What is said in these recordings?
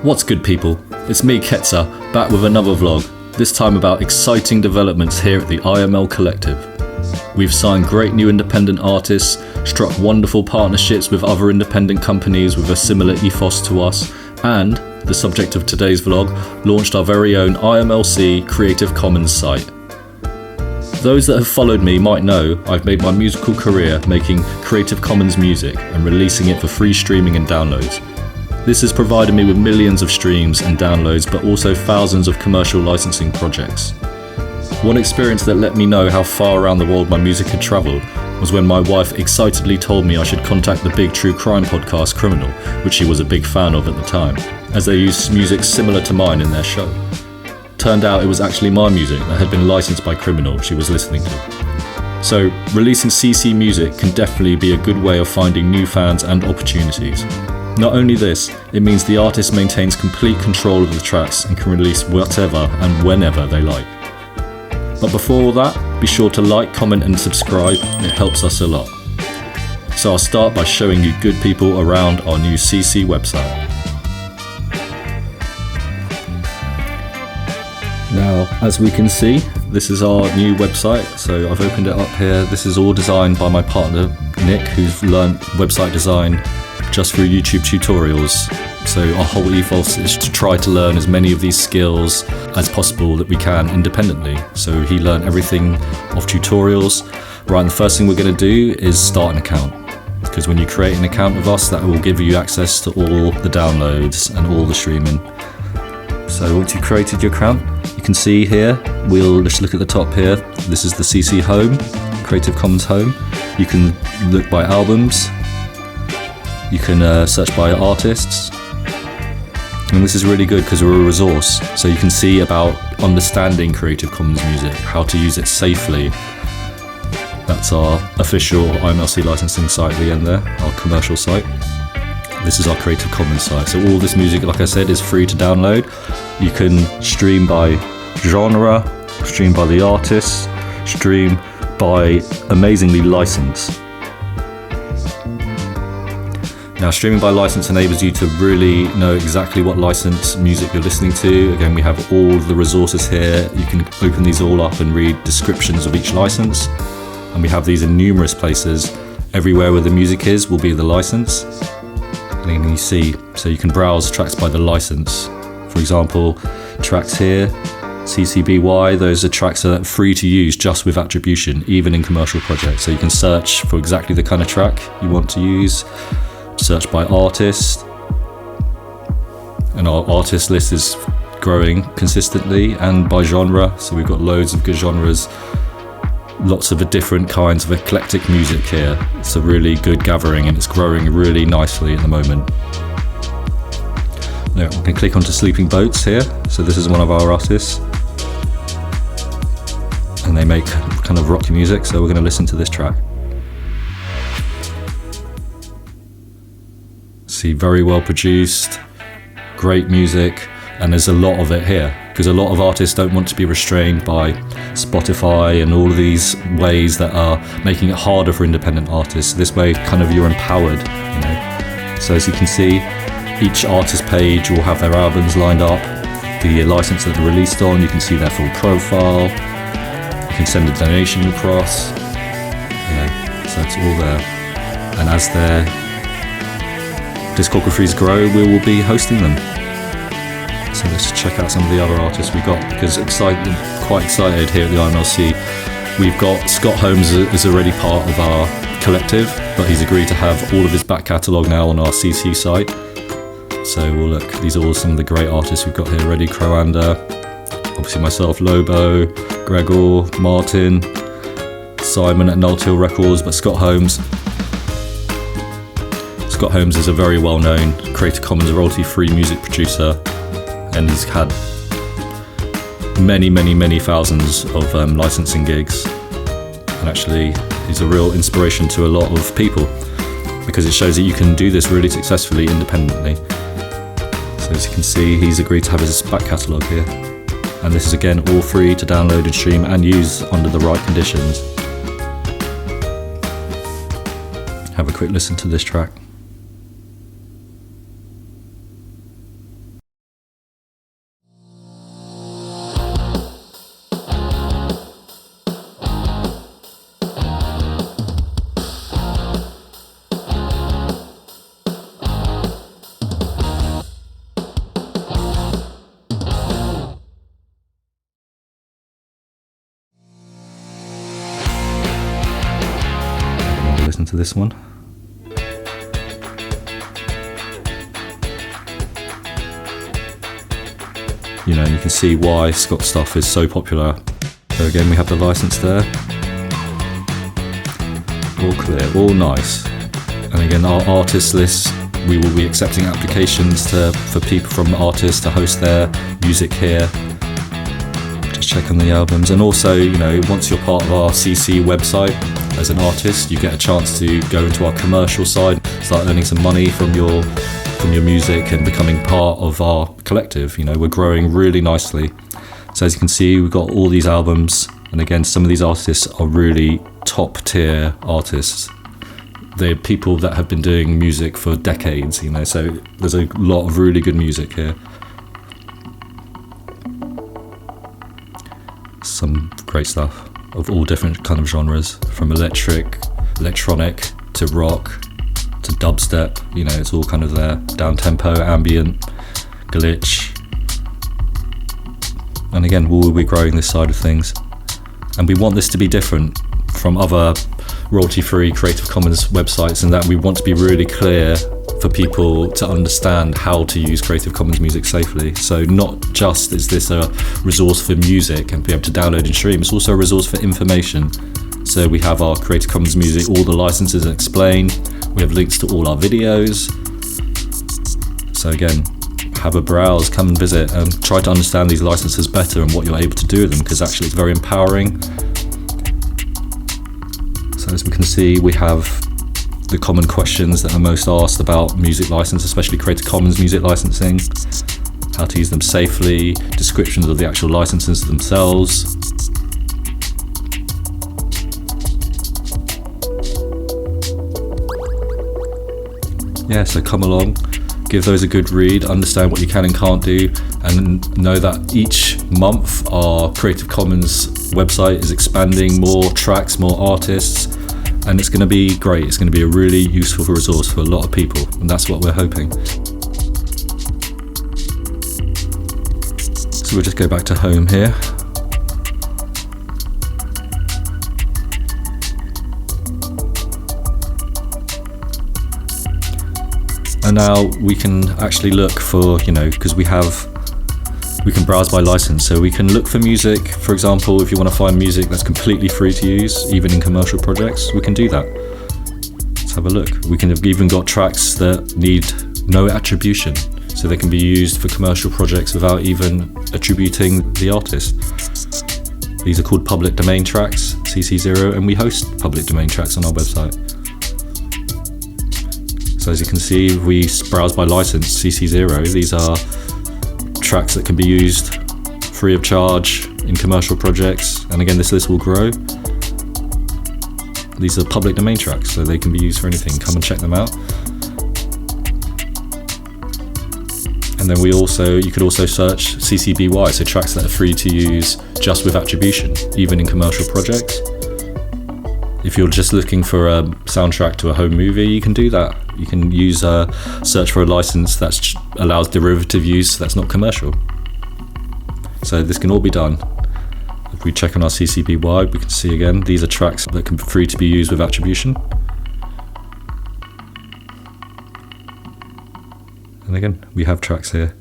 What's good, people? It's me, Ketsa, back with another vlog, this time about exciting developments here at the IML Collective. We've signed great new independent artists, struck wonderful partnerships with other independent companies with a similar ethos to us, and, the subject of today's vlog, launched our very own IMLC Creative Commons site. Those that have followed me might know I've made my musical career making Creative Commons music and releasing it for free streaming and downloads. This has provided me with millions of streams and downloads, but also thousands of commercial licensing projects. One experience that let me know how far around the world my music had travelled was when my wife excitedly told me I should contact the big true crime podcast Criminal, which she was a big fan of at the time, as they used music similar to mine in their show. Turned out it was actually my music that had been licensed by Criminal she was listening to. So, releasing CC music can definitely be a good way of finding new fans and opportunities. Not only this, it means the artist maintains complete control of the tracks and can release whatever and whenever they like. But before all that, be sure to like, comment and subscribe, it helps us a lot. So I'll start by showing you good people around our new CC website. Now, as we can see, this is our new website, so I've opened it up here. This is all designed by my partner, Nick, who's learned website design just through YouTube tutorials. So our whole ethos is to try to learn as many of these skills as possible that we can independently. So he learned everything off tutorials. Right, and the first thing we're going to do is start an account. Because when you create an account with us, that will give you access to all the downloads and all the streaming. So once you've created your account, you can see here, we'll just look at the top here. This is the CC home, Creative Commons home. You can look by albums. You can search by artists. And this is really good because we're a resource. So you can see about understanding Creative Commons music, how to use it safely. That's our official IMLC licensing site at the end there, our commercial site. This is our Creative Commons site. So all this music, like I said, is free to download. You can stream by genre, stream by the artist, stream by amazingly license. Now, streaming by license enables you to really know exactly what license music you're listening to. Again, we have all the resources here. You can open these all up and read descriptions of each license. And we have these in numerous places. Everywhere where the music is will be the license. And you see, so you can browse tracks by the license. For example, tracks here, CC BY, those are tracks that are free to use just with attribution, even in commercial projects. So you can search for exactly the kind of track you want to use. Search by artist, and our artist list is growing consistently, and by genre, so we've got loads of good genres, lots of different kinds of eclectic music here. It's a really good gathering and it's growing really nicely at the moment. Now we can click onto Sleeping Boats here, so this is one of our artists and they make kind of rock music, so we're going to listen to this track. See, very well produced, great music, and there's a lot of it here because a lot of artists don't want to be restrained by Spotify and all of these ways that are making it harder for independent artists. This way, kind of, you're empowered, you know. So as you can see, each artist page will have their albums lined up, the license that they're released on. You can see their full profile. You can send a donation across, you know, so it's all there. And as their discographies grow, we will be hosting them. So let's check out some of the other artists we've got, because quite excited here at the IMLC. We've got Scott Holmes is already part of our collective, but he's agreed to have all of his back catalogue now on our CC site. So we'll look, these are all some of the great artists we've got here already. Croander, obviously myself, Lobo, Gregor, Martin, Simon at Null Till Records, but Scott Holmes is a very well-known Creative Commons royalty-free music producer, and he's had many thousands of licensing gigs, and actually he's a real inspiration to a lot of people because it shows that you can do this really successfully independently. So as you can see, he's agreed to have his back catalogue here, and this is again all free to download and stream and use under the right conditions. Have a quick listen to this track. to this one. You know, you can see why Scott Stuff is so popular. So again, we have the license there. All clear, all nice. And again, our artist list, we will be accepting applications for people from artists to host their music here. Just check on the albums. And also, you know, once you're part of our CC website as an artist, you get a chance to go into our commercial side, start earning some money from your music and becoming part of our collective. You know, we're growing really nicely. So as you can see, we've got all these albums. And again, some of these artists are really top tier artists. They're people that have been doing music for decades, you know, so there's a lot of really good music here. Some great stuff of all different kind of genres, from electronic to rock to dubstep, you know, it's all kind of there. Down tempo, ambient, glitch. And again, we'll be growing this side of things. And we want this to be different from other royalty-free Creative Commons websites, in that we want to be really clear for people to understand how to use Creative Commons music safely. So not just is this a resource for music and be able to download and stream, it's also a resource for information. So we have our Creative Commons music, all the licenses are explained, we have links to all our videos. So again, have a browse, come and visit and try to understand these licenses better and what you're able to do with them, because actually it's very empowering. So as we can see, we have the common questions that are most asked about music license, especially Creative Commons music licensing, how to use them safely, descriptions of the actual licenses themselves. Yeah, so come along, give those a good read, understand what you can and can't do, and know that each month our Creative Commons website is expanding, more tracks, more artists, and it's going to be great. It's going to be a really useful resource for a lot of people, and that's what we're hoping. So we'll just go back to home here. And now we can actually look for, you know, because we can browse by license, so we can look for music. For example, if you want to find music that's completely free to use, even in commercial projects, we can do that. Let's have a look. We can have even got tracks that need no attribution, so they can be used for commercial projects without even attributing the artist. These are called public domain tracks, CC0, and we host public domain tracks on our website. So as you can see, if we browse by license, CC0, these are tracks that can be used free of charge in commercial projects, and again, this list will grow. These are public domain tracks, so they can be used for anything. Come and check them out. And then you could also search CC BY, so tracks that are free to use just with attribution, even in commercial projects. If you're just looking for a soundtrack to a home movie, you can do that. You can use a search for a license that allows derivative use that's not commercial. So this can all be done. If we check on our CC BY, we can see again, these are tracks that can be free to be used with attribution. And again, we have tracks here.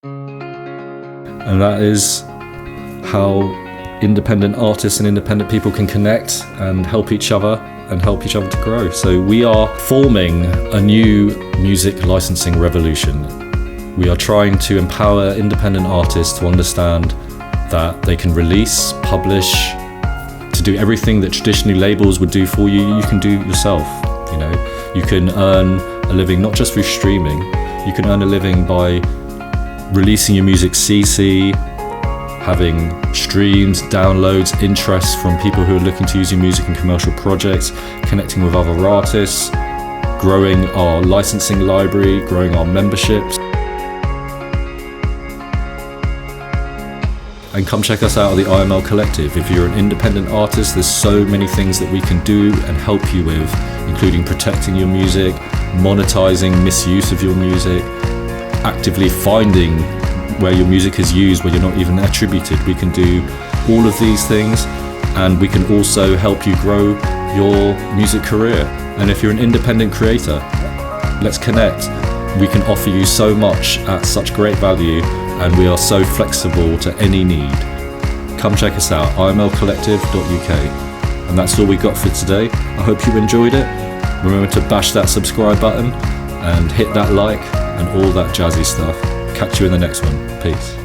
And that is how independent artists and independent people can connect and help each other to grow. So we are forming a new music licensing revolution. We are trying to empower independent artists to understand that they can release, publish, to do everything that traditionally labels would do for you, you can do yourself. You know, you can earn a living not just through streaming, you can earn a living by releasing your music CC, having streams, downloads, interests from people who are looking to use your music in commercial projects, connecting with other artists, growing our licensing library, growing our memberships. And come check us out at the IML Collective. If you're an independent artist, there's so many things that we can do and help you with, including protecting your music, monetizing misuse of your music, actively finding where your music is used where you're not even attributed. We can do all of these things, and we can also help you grow your music career. And if you're an independent creator, let's connect. We can offer you so much at such great value, and we are so flexible to any need. Come check us out, imlcollective.uk. And that's all we got for today. I hope you enjoyed it. Remember to bash that subscribe button and hit that like and all that jazzy stuff. Catch you in the next one. Peace.